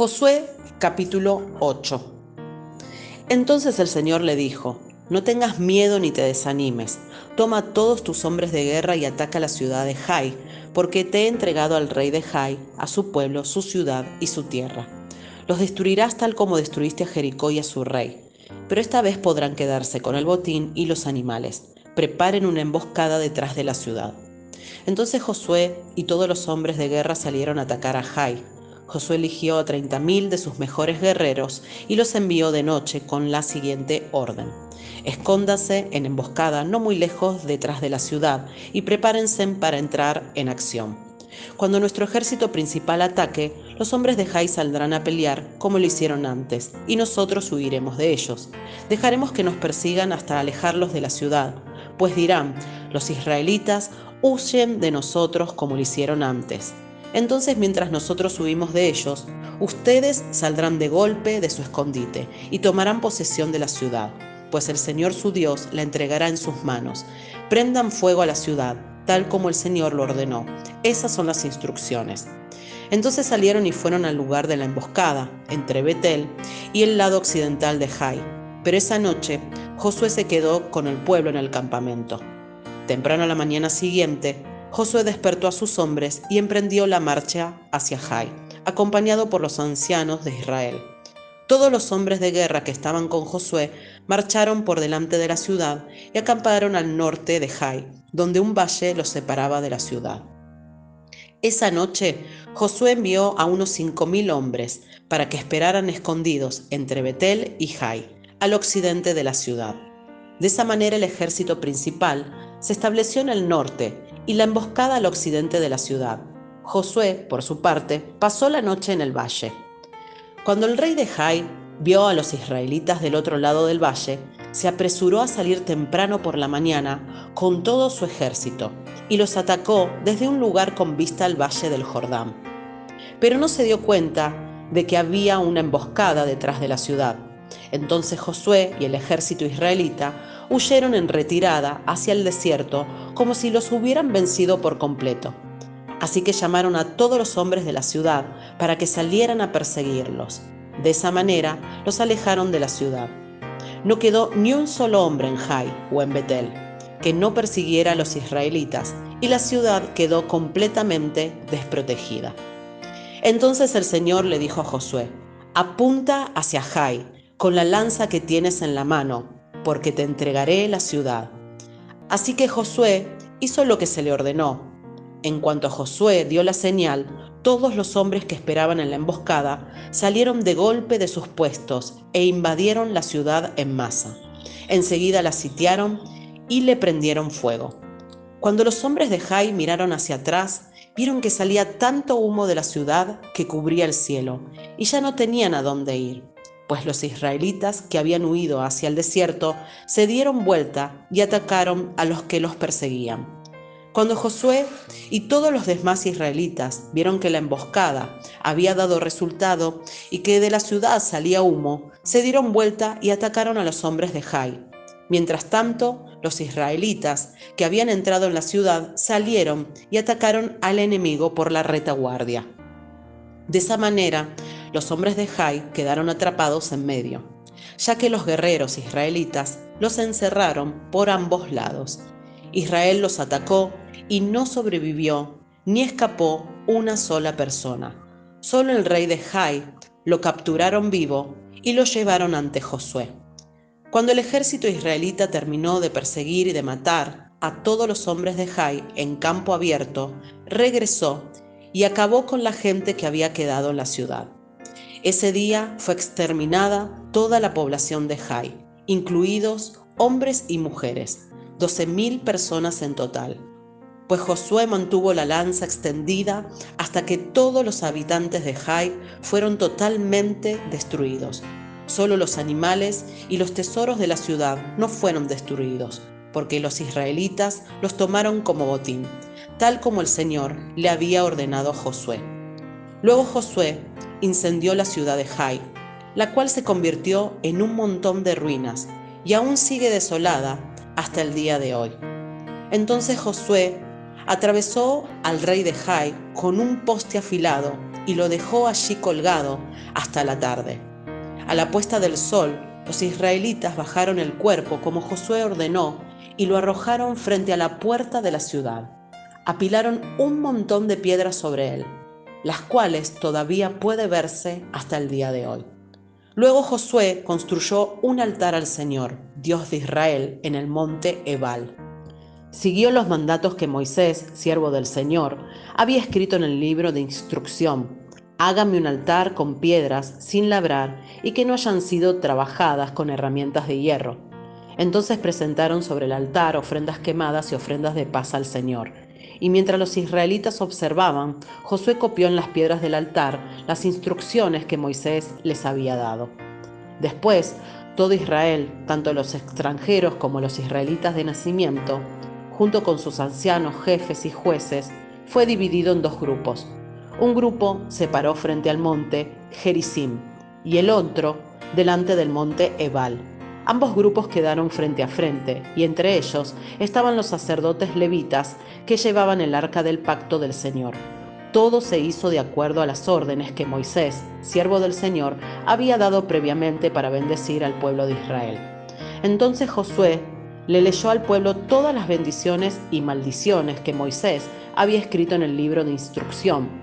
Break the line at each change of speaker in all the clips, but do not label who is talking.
Josué capítulo 8. Entonces el Señor le dijo: No tengas miedo ni te desanimes. Toma a todos tus hombres de guerra y ataca la ciudad de Jai, porque te he entregado al rey de Jai, a su pueblo, su ciudad y su tierra. Los destruirás tal como destruiste a Jericó y a su rey. Pero esta vez podrán quedarse con el botín y los animales. Preparen una emboscada detrás de la ciudad. Entonces Josué y todos los hombres de guerra salieron a atacar a Jai. Josué eligió a 30.000 de sus mejores guerreros y los envió de noche con la siguiente orden: escóndanse en emboscada no muy lejos detrás de la ciudad y prepárense para entrar en acción. Cuando nuestro ejército principal ataque, los hombres de Jai saldrán a pelear como lo hicieron antes, y nosotros huiremos de ellos. Dejaremos que nos persigan hasta alejarlos de la ciudad, pues dirán: los israelitas huyen de nosotros como lo hicieron antes. Entonces, mientras nosotros huimos de ellos, ustedes saldrán de golpe de su escondite y tomarán posesión de la ciudad, pues el Señor su Dios la entregará en sus manos. Prendan fuego a la ciudad, tal como el Señor lo ordenó. Esas son las instrucciones. Entonces salieron y fueron al lugar de la emboscada, entre Betel y el lado occidental de Jai. Pero esa noche Josué se quedó con el pueblo en el campamento. Temprano a la mañana siguiente, Josué despertó a sus hombres y emprendió la marcha hacia Jai, acompañado por los ancianos de Israel. Todos los hombres de guerra que estaban con Josué marcharon por delante de la ciudad y acamparon al norte de Jai, donde un valle los separaba de la ciudad. Esa noche, Josué envió a unos 5.000 hombres para que esperaran escondidos entre Betel y Jai, al occidente de la ciudad. De esa manera el ejército principal se estableció en el norte y la emboscada al occidente de la ciudad. Josué, por su parte, pasó la noche en el valle. Cuando el rey de Jai vio a los israelitas del otro lado del valle, se apresuró a salir temprano por la mañana con todo su ejército y los atacó desde un lugar con vista al valle del Jordán. Pero no se dio cuenta de que había una emboscada detrás de la ciudad. Entonces Josué y el ejército israelita huyeron en retirada hacia el desierto como si los hubieran vencido por completo. Así que llamaron a todos los hombres de la ciudad para que salieran a perseguirlos. De esa manera los alejaron de la ciudad. No quedó ni un solo hombre en Jai o en Betel que no persiguiera a los israelitas, y la ciudad quedó completamente desprotegida. Entonces el Señor le dijo a Josué: apunta hacia Jai con la lanza que tienes en la mano, porque te entregaré la ciudad. Así que Josué hizo lo que se le ordenó. En cuanto Josué dio la señal, todos los hombres que esperaban en la emboscada salieron de golpe de sus puestos e invadieron la ciudad en masa. Enseguida la sitiaron y le prendieron fuego. Cuando los hombres de Jai miraron hacia atrás, vieron que salía tanto humo de la ciudad que cubría el cielo, y ya no tenían a dónde ir, pues los israelitas que habían huido hacia el desierto se dieron vuelta y atacaron a los que los perseguían. Cuando Josué y todos los demás israelitas vieron que la emboscada había dado resultado y que de la ciudad salía humo, se dieron vuelta y atacaron a los hombres de Jai. Mientras tanto, los israelitas que habían entrado en la ciudad salieron y atacaron al enemigo por la retaguardia. De esa manera, los hombres de Jai quedaron atrapados en medio, ya que los guerreros israelitas los encerraron por ambos lados. Israel los atacó y no sobrevivió ni escapó una sola persona. Solo el rey de Jai lo capturaron vivo y lo llevaron ante Josué. Cuando el ejército israelita terminó de perseguir y de matar a todos los hombres de Jai en campo abierto, regresó y acabó con la gente que había quedado en la ciudad. Ese día fue exterminada toda la población de Jai, incluidos hombres y mujeres, 12.000 personas en total. Pues Josué mantuvo la lanza extendida hasta que todos los habitantes de Jai fueron totalmente destruidos. Solo los animales y los tesoros de la ciudad no fueron destruidos, porque los israelitas los tomaron como botín, tal como el Señor le había ordenado a Josué. Luego Josué incendió la ciudad de Jai, la cual se convirtió en un montón de ruinas y aún sigue desolada hasta el día de hoy. Entonces Josué atravesó al rey de Jai con un poste afilado y lo dejó allí colgado hasta la tarde. A la puesta del sol, los israelitas bajaron el cuerpo como Josué ordenó y lo arrojaron frente a la puerta de la ciudad. Apilaron un montón de piedras sobre él, las cuales todavía puede verse hasta el día de hoy. Luego Josué construyó un altar al Señor, Dios de Israel, en el monte Ebal. Siguió los mandatos que Moisés, siervo del Señor, había escrito en el libro de instrucción. Hágame un altar con piedras sin labrar y que no hayan sido trabajadas con herramientas de hierro. Entonces presentaron sobre el altar ofrendas quemadas y ofrendas de paz al Señor. Y mientras los israelitas observaban, Josué copió en las piedras del altar las instrucciones que Moisés les había dado. Después, todo Israel, tanto los extranjeros como los israelitas de nacimiento, junto con sus ancianos, jefes y jueces, fue dividido en dos grupos. Un grupo se paró frente al monte Gerizim y el otro delante del monte Ebal. Ambos grupos quedaron frente a frente y entre ellos estaban los sacerdotes levitas que llevaban el arca del pacto del Señor. Todo se hizo de acuerdo a las órdenes que Moisés, siervo del Señor, había dado previamente para bendecir al pueblo de Israel. Entonces Josué le leyó al pueblo todas las bendiciones y maldiciones que Moisés había escrito en el libro de instrucción.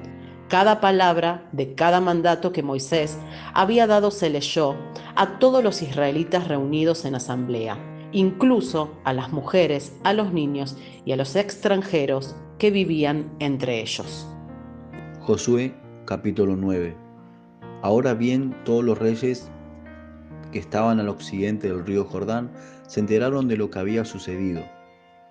Cada palabra de cada mandato que Moisés había dado se leyó a todos los israelitas reunidos en asamblea, incluso a las mujeres, a los niños y a los extranjeros que vivían entre ellos.
Josué capítulo 9. Ahora bien, todos los reyes que estaban al occidente del río Jordán se enteraron de lo que había sucedido.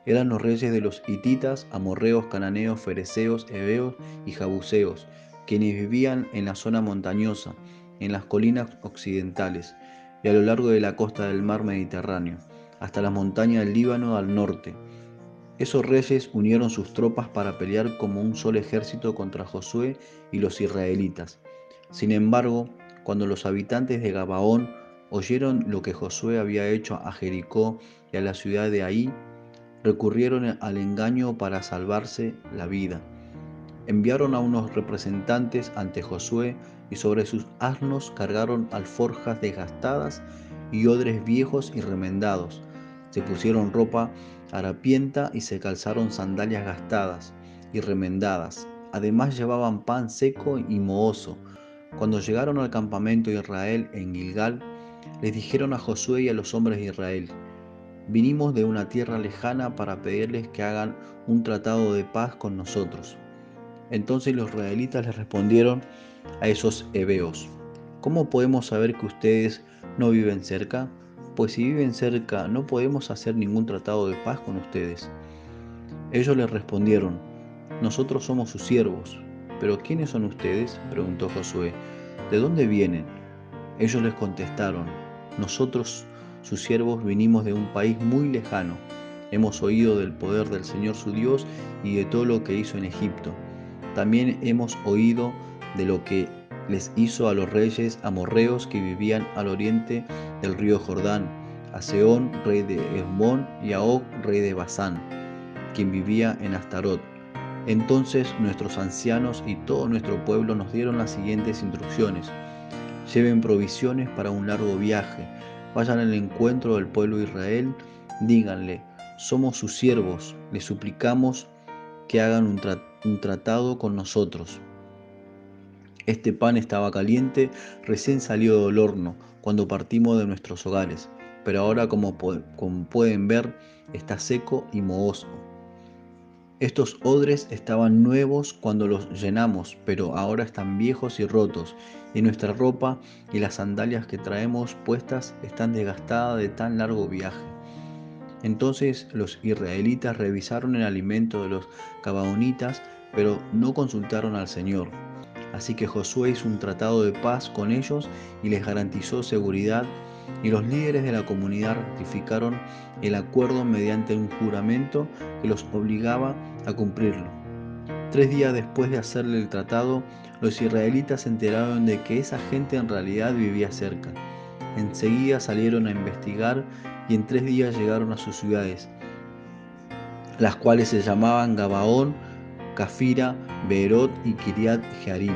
Eran los reyes de los hititas, amorreos, cananeos, fereceos, heveos y jabuseos, quienes vivían en la zona montañosa, en las colinas occidentales y a lo largo de la costa del mar Mediterráneo, hasta las montañas del Líbano al norte. Esos reyes unieron sus tropas para pelear como un solo ejército contra Josué y los israelitas. Sin embargo, cuando los habitantes de Gabaón oyeron lo que Josué había hecho a Jericó y a la ciudad de Ai, recurrieron al engaño para salvarse la vida. Enviaron a unos representantes ante Josué y sobre sus asnos cargaron alforjas desgastadas y odres viejos y remendados. Se pusieron ropa harapienta y se calzaron sandalias gastadas y remendadas. Además llevaban pan seco y mohoso. Cuando llegaron al campamento de Israel en Gilgal, les dijeron a Josué y a los hombres de Israel: vinimos de una tierra lejana para pedirles que hagan un tratado de paz con nosotros. Entonces los israelitas les respondieron a esos heveos: ¿cómo podemos saber que ustedes no viven cerca? Pues si viven cerca, no podemos hacer ningún tratado de paz con ustedes. Ellos les respondieron: nosotros somos sus siervos. ¿Pero quiénes son ustedes?, preguntó Josué. ¿De dónde vienen? Ellos les contestaron: nosotros, sus siervos, vinimos de un país muy lejano. Hemos oído del poder del Señor su Dios y de todo lo que hizo en Egipto. También hemos oído de lo que les hizo a los reyes amorreos que vivían al oriente del río Jordán, a Sehón, rey de Hesbón, y a Og, rey de Basán, quien vivía en Astarot. Entonces nuestros ancianos y todo nuestro pueblo nos dieron las siguientes instrucciones: lleven provisiones para un largo viaje, vayan al encuentro del pueblo de Israel, díganle: somos sus siervos, les suplicamos que hagan un tratado con nosotros. Este pan estaba caliente, recién salido del horno, cuando partimos de nuestros hogares, pero ahora, como pueden ver, está seco y mohoso. Estos odres estaban nuevos cuando los llenamos, pero ahora están viejos y rotos, y nuestra ropa y las sandalias que traemos puestas están desgastadas de tan largo viaje. Entonces los israelitas revisaron el alimento de los gabaonitas, pero no consultaron al Señor. Así que Josué hizo un tratado de paz con ellos y les garantizó seguridad, y los líderes de la comunidad ratificaron el acuerdo mediante un juramento que los obligaba a cumplirlo. 3 días después de hacerle el tratado, los israelitas se enteraron de que esa gente en realidad vivía cerca. Enseguida salieron a investigar y en 3 días llegaron a sus ciudades, las cuales se llamaban Gabaón, Cafira, Beerot y Kiriat Jearim.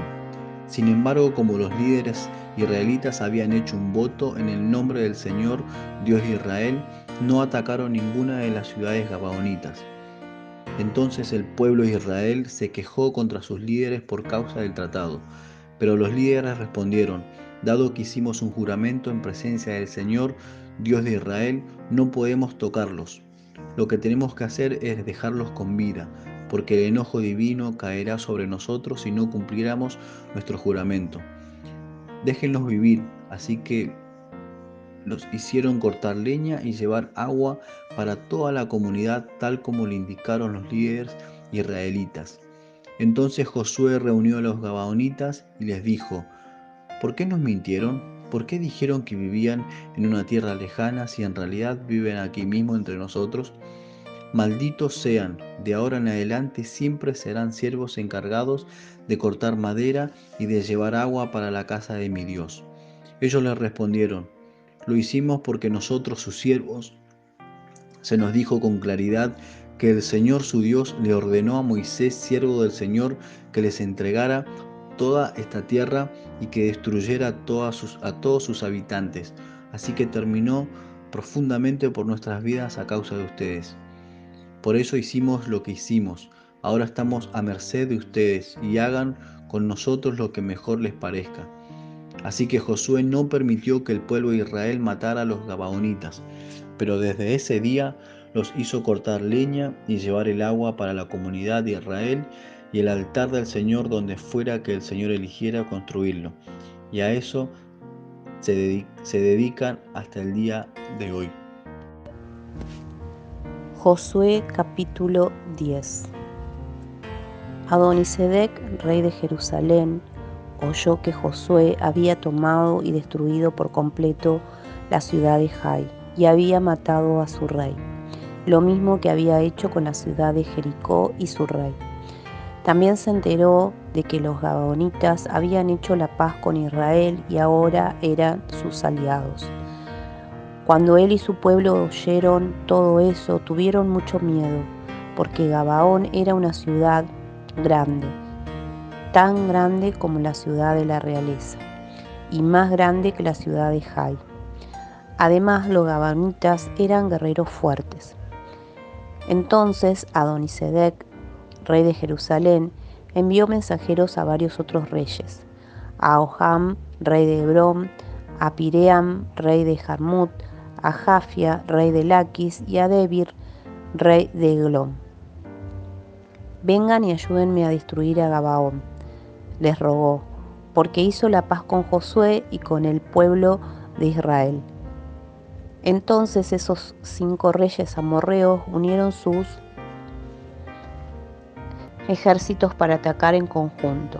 Sin embargo, como los líderes israelitas habían hecho un voto en el nombre del Señor, Dios de Israel, no atacaron ninguna de las ciudades gabaonitas. Entonces el pueblo de Israel se quejó contra sus líderes por causa del tratado. Pero los líderes respondieron: dado que hicimos un juramento en presencia del Señor, Dios de Israel, no podemos tocarlos. Lo que tenemos que hacer es dejarlos con vida, porque el enojo divino caerá sobre nosotros si no cumpliéramos nuestro juramento. Déjenlos vivir. Así que los hicieron cortar leña y llevar agua para toda la comunidad, tal como le indicaron los líderes israelitas. Entonces Josué reunió a los gabaonitas y les dijo: ¿por qué nos mintieron? ¿Por qué dijeron que vivían en una tierra lejana si en realidad viven aquí mismo entre nosotros? Malditos sean, de ahora en adelante siempre serán siervos encargados de cortar madera y de llevar agua para la casa de mi Dios. Ellos les respondieron: lo hicimos porque nosotros, sus siervos, se nos dijo con claridad que el Señor su Dios le ordenó a Moisés, siervo del Señor, que les entregara toda esta tierra y que destruyera a todos sus habitantes. Así que terminó profundamente por nuestras vidas a causa de ustedes. Por eso hicimos lo que hicimos. Ahora estamos a merced de ustedes y hagan con nosotros lo que mejor les parezca. Así que Josué no permitió que el pueblo de Israel matara a los gabaonitas, pero desde ese día los hizo cortar leña y llevar el agua para la comunidad de Israel y el altar del Señor donde fuera que el Señor eligiera construirlo. Y a eso se dedican hasta el día de hoy.
Josué capítulo 10. Adonisedec, rey de Jerusalén, oyó que Josué había tomado y destruido por completo la ciudad de Jai y había matado a su rey, lo mismo que había hecho con la ciudad de Jericó y su rey. También se enteró de que los gabaonitas habían hecho la paz con Israel y ahora eran sus aliados. Cuando él y su pueblo oyeron todo eso, tuvieron mucho miedo, porque Gabaón era una ciudad grande, tan grande como la ciudad de la realeza, y más grande que la ciudad de Jai. Además, los gabaonitas eran guerreros fuertes. Entonces Adonisedec, rey de Jerusalén, envió mensajeros a varios otros reyes: a Oham, rey de Hebrón, a Piream, rey de Jarmut, a Jafia, rey de Laquis, y a Debir, rey de Eglón. Vengan y ayúdenme a destruir a Gabaón, les rogó, porque hizo la paz con Josué y con el pueblo de Israel. Entonces esos 5 reyes amorreos unieron sus ejércitos para atacar en conjunto.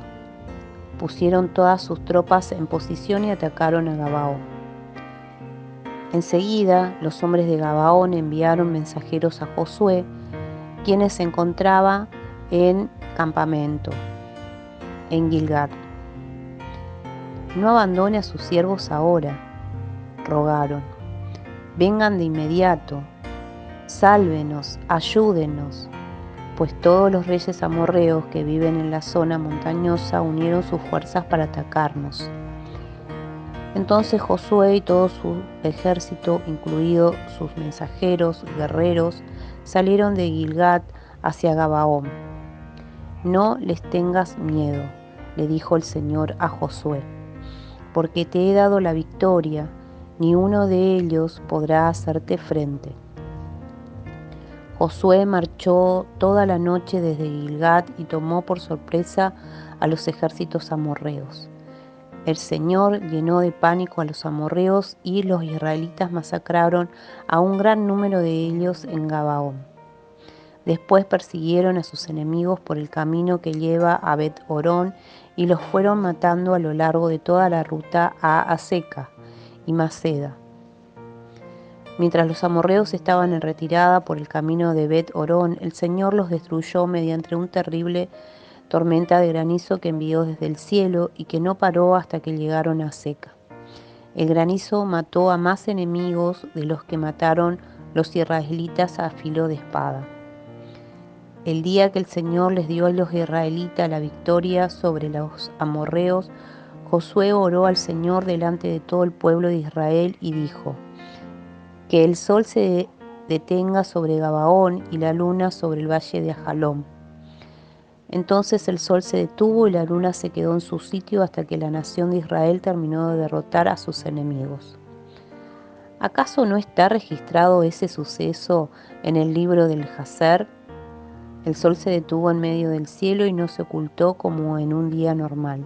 Pusieron todas sus tropas en posición y atacaron a Gabaón. Enseguida, los hombres de Gabaón enviaron mensajeros a Josué, quienes se encontraba en campamento, en Gilgad. No abandone a sus siervos ahora, rogaron. Vengan de inmediato, sálvenos, ayúdenos, pues todos los reyes amorreos que viven en la zona montañosa unieron sus fuerzas para atacarnos. Entonces Josué y todo su ejército, incluidos sus mensajeros, guerreros, salieron de Gilgad hacia Gabaón. No les tengas miedo, le dijo el Señor a Josué, porque te he dado la victoria, ni uno de ellos podrá hacerte frente. Josué marchó toda la noche desde Gilgad y tomó por sorpresa a los ejércitos amorreos. El Señor llenó de pánico a los amorreos y los israelitas masacraron a un gran número de ellos en Gabaón. Después persiguieron a sus enemigos por el camino que lleva a Bet-Horón y los fueron matando a lo largo de toda la ruta a Azeca y Maceda. Mientras los amorreos estaban en retirada por el camino de Bet-Horón, el Señor los destruyó mediante un terrible tormenta de granizo que envió desde el cielo y que no paró hasta que llegaron a Azeca. El granizo mató a más enemigos de los que mataron los israelitas a filo de espada. El día que el Señor les dio a los israelitas la victoria sobre los amorreos, Josué oró al Señor delante de todo el pueblo de Israel y dijo: que el sol se detenga sobre Gabaón y la luna sobre el valle de Ajalón. Entonces el sol se detuvo y la luna se quedó en su sitio hasta que la nación de Israel terminó de derrotar a sus enemigos. ¿Acaso no está registrado ese suceso en el libro del Jacer? El sol se detuvo en medio del cielo y no se ocultó como en un día normal.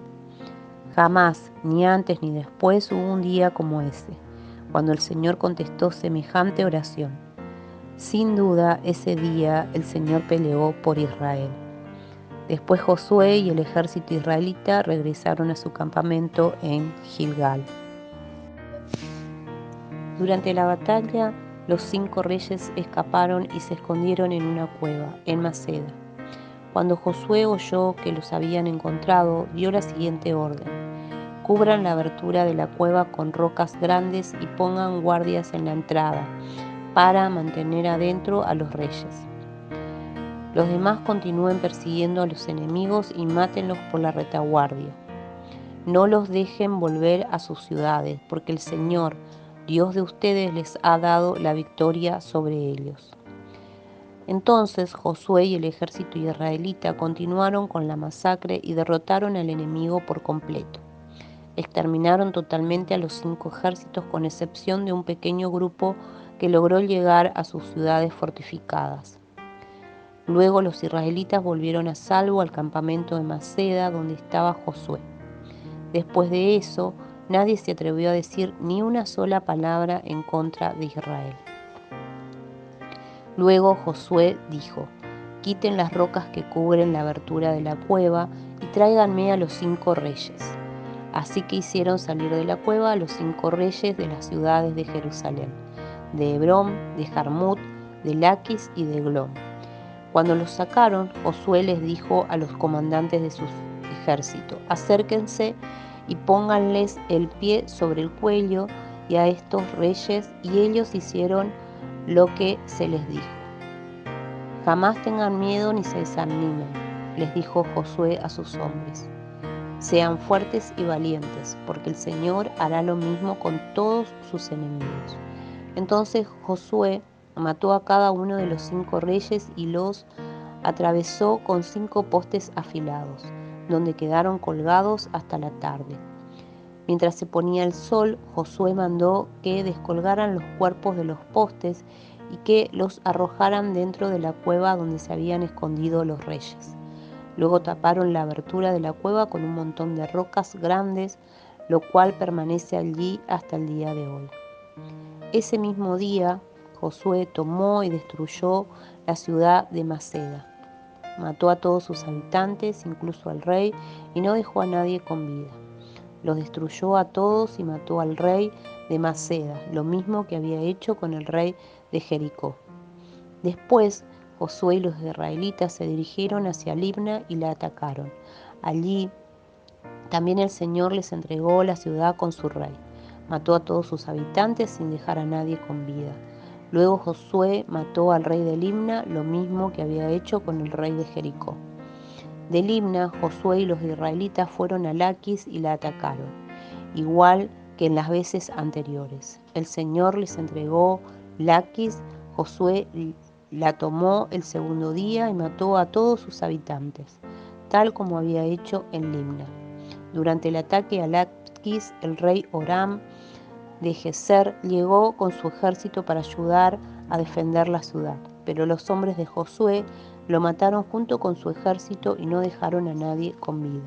Jamás, ni antes ni después, hubo un día como ese, cuando el Señor contestó semejante oración. Sin duda, ese día el Señor peleó por Israel. Después Josué y el ejército israelita regresaron a su campamento en Gilgal. Durante la batalla, los 5 reyes escaparon y se escondieron en una cueva, en Maceda. Cuando Josué oyó que los habían encontrado, dio la siguiente orden: cubran la abertura de la cueva con rocas grandes y pongan guardias en la entrada, para mantener adentro a los reyes. Los demás continúen persiguiendo a los enemigos y mátenlos por la retaguardia. No los dejen volver a sus ciudades, porque el Señor, Dios de ustedes, les ha dado la victoria sobre ellos. Entonces Josué y el ejército israelita continuaron con la masacre y derrotaron al enemigo por completo. Exterminaron totalmente a los 5 ejércitos, con excepción de un pequeño grupo que logró llegar a sus ciudades fortificadas. Luego los israelitas volvieron a salvo al campamento de Maceda, donde estaba Josué. Después de eso, nadie se atrevió a decir ni una sola palabra en contra de Israel. Luego Josué dijo: quiten las rocas que cubren la abertura de la cueva y tráiganme a los 5 reyes. Así que hicieron salir de la cueva a los 5 reyes de las ciudades de Jerusalén, de Hebrón, de Jarmut, de Laquis y de Eglón. Cuando los sacaron, Josué les dijo a los comandantes de su ejército: acérquense y pónganles el pie sobre el cuello y a estos reyes, y ellos hicieron lo que se les dijo. Jamás tengan miedo ni se desanimen, les dijo Josué a sus hombres. Sean fuertes y valientes, porque el Señor hará lo mismo con todos sus enemigos. Entonces Josué mató a cada uno de los 5 reyes y los atravesó con 5 postes afilados, donde quedaron colgados hasta la tarde. Mientras se ponía el sol, Josué mandó que descolgaran los cuerpos de los postes y que los arrojaran dentro de la cueva donde se habían escondido los reyes. Luego taparon la abertura de la cueva con un montón de rocas grandes, lo cual permanece allí hasta el día de hoy. Ese mismo día, Josué tomó y destruyó la ciudad de Maceda. Mató a todos sus habitantes, incluso al rey, y no dejó a nadie con vida. Los destruyó a todos y mató al rey de Maceda, lo mismo que había hecho con el rey de Jericó. Después, Josué y los israelitas se dirigieron hacia Libna y la atacaron. Allí también el Señor les entregó la ciudad con su rey. Mató a todos sus habitantes sin dejar a nadie con vida. Luego Josué mató al rey de Libna, lo mismo que había hecho con el rey de Jericó. De Libna, Josué y los israelitas fueron a Laquis y la atacaron, igual que en las veces anteriores. El Señor les entregó Laquis. Josué la tomó el segundo día y mató a todos sus habitantes, tal como había hecho en Libna. Durante el ataque a Laquis, el rey Horam de Gezer llegó con su ejército para ayudar a defender la ciudad, pero los hombres de Josué lo mataron junto con su ejército y no dejaron a nadie con vida.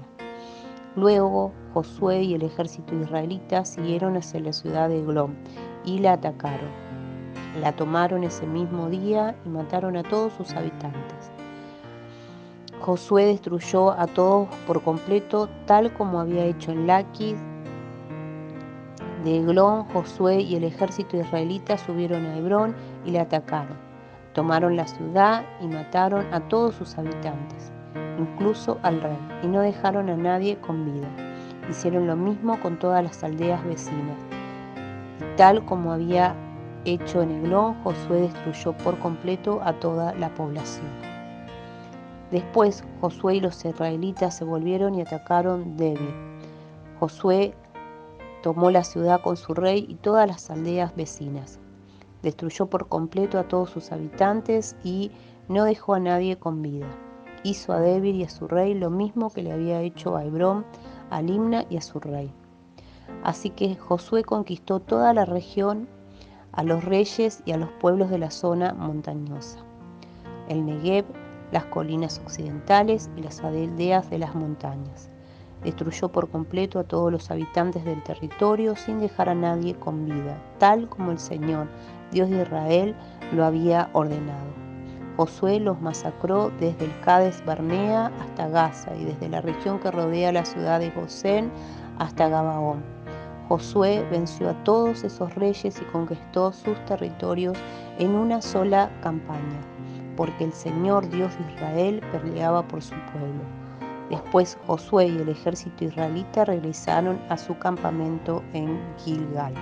Luego Josué y el ejército israelita siguieron hacia la ciudad de Eglón y la atacaron. La tomaron ese mismo día y mataron a todos sus habitantes. Josué destruyó a todos por completo, tal como había hecho en Laquis. De Eglón, Josué y el ejército israelita subieron a Hebrón y la atacaron. Tomaron la ciudad y mataron a todos sus habitantes, incluso al rey, y no dejaron a nadie con vida. Hicieron lo mismo con todas las aldeas vecinas. Y tal como había hecho en Eglón, Josué destruyó por completo a toda la población. Después Josué y los israelitas se volvieron y atacaron Debir. Josué tomó la ciudad con su rey y todas las aldeas vecinas. Destruyó por completo a todos sus habitantes y no dejó a nadie con vida. Hizo a Debir y a su rey lo mismo que le había hecho a Hebrón, a Limna y a su rey. Así que Josué conquistó toda la región, a los reyes y a los pueblos de la zona montañosa, el Negev, las colinas occidentales y las aldeas de las montañas. Destruyó por completo a todos los habitantes del territorio sin dejar a nadie con vida, tal como el Señor, Dios de Israel, lo había ordenado. Josué los masacró desde el Cades Barnea hasta Gaza y desde la región que rodea la ciudad de Gosén hasta Gabaón. Josué venció a todos esos reyes y conquistó sus territorios en una sola campaña, porque el Señor Dios de Israel peleaba por su pueblo. Después Josué y el ejército israelita regresaron a su campamento en Gilgal.